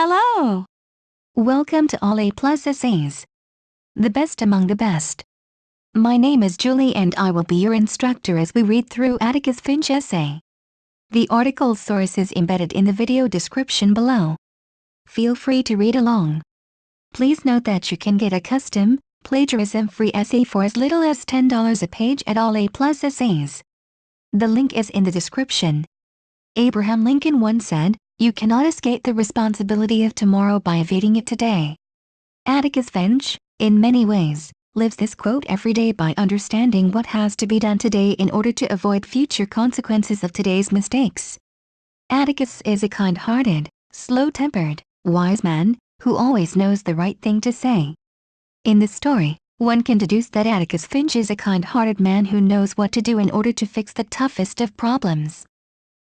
Hello! Welcome to All A+ Essays, the best among the best. My name is Julie and I will be your instructor as we read through Atticus Finch essay. The article source is embedded in the video description below. Feel free to read along. Please note that you can get a custom, plagiarism-free essay for as little as $10 a page at All A+ Essays. The link is in the description. Abraham Lincoln once said, "You cannot escape the responsibility of tomorrow by evading it today." Atticus Finch, in many ways, lives this quote every day by understanding what has to be done today in order to avoid future consequences of today's mistakes. Atticus is a kind-hearted, slow-tempered, wise man, who always knows the right thing to say. In this story, one can deduce that Atticus Finch is a kind-hearted man who knows what to do in order to fix the toughest of problems.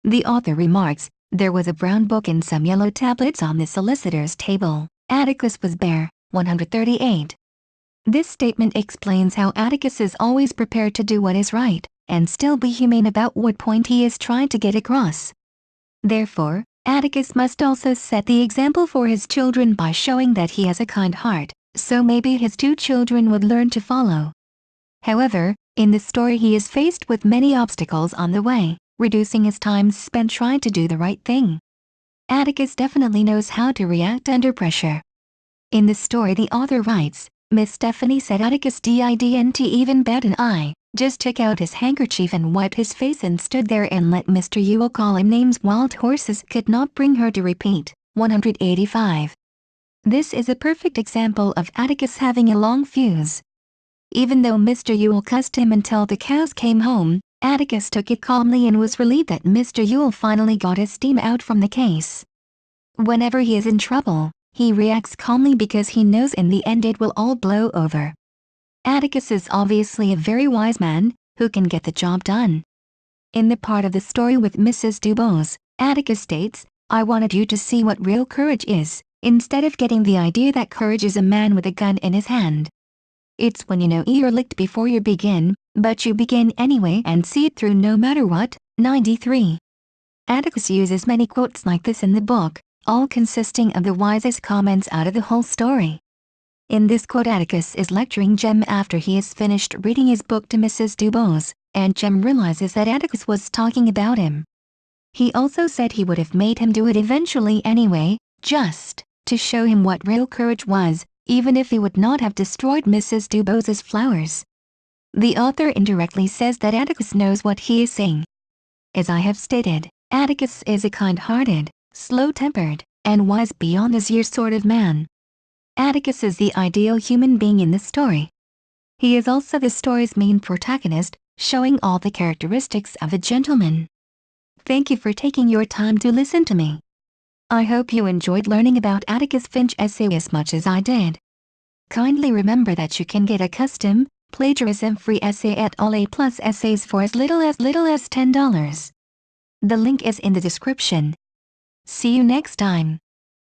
The author remarks, "There was a brown book and some yellow tablets on the solicitor's table. Atticus was bare." 138. This statement explains how Atticus is always prepared to do what is right, and still be humane about what point he is trying to get across. Therefore, Atticus must also set the example for his children by showing that he has a kind heart, so maybe his two children would learn to follow. However, in the story he is faced with many obstacles on the way, reducing his time spent trying to do the right thing. Atticus definitely knows how to react under pressure. In the story the author writes, "Miss Stephanie said Atticus didn't even bat an eye, just took out his handkerchief and wiped his face and stood there and let Mr. Ewell call him names. Wild horses could not bring her to repeat." 185. This is a perfect example of Atticus having a long fuse. Even though Mr. Ewell cussed him until the cows came home, Atticus took it calmly and was relieved that Mr. Ewell finally got his steam out from the case. Whenever he is in trouble, he reacts calmly because he knows in the end it will all blow over. Atticus is obviously a very wise man, who can get the job done. In the part of the story with Mrs. Dubose, Atticus states, "I wanted you to see what real courage is, instead of getting the idea that courage is a man with a gun in his hand. It's when you know you're licked before you begin, but you begin anyway and see it through no matter what." 93. Atticus uses many quotes like this in the book, all consisting of the wisest comments out of the whole story. In this quote Atticus is lecturing Jem after he has finished reading his book to Mrs. Dubose, and Jem realizes that Atticus was talking about him. He also said he would have made him do it eventually anyway, just to show him what real courage was, even if he would not have destroyed Mrs. Dubose's flowers. The author indirectly says that Atticus knows what he is saying. As I have stated, Atticus is a kind-hearted, slow-tempered, and wise beyond his years sort of man. Atticus is the ideal human being in the story. He is also the story's main protagonist, showing all the characteristics of a gentleman. Thank you for taking your time to listen to me. I hope you enjoyed learning about Atticus Finch essay as much as I did. Kindly remember that you can get a custom, plagiarism-free essay at All A+ Essays for as little as $10. The link is in the description. See you next time.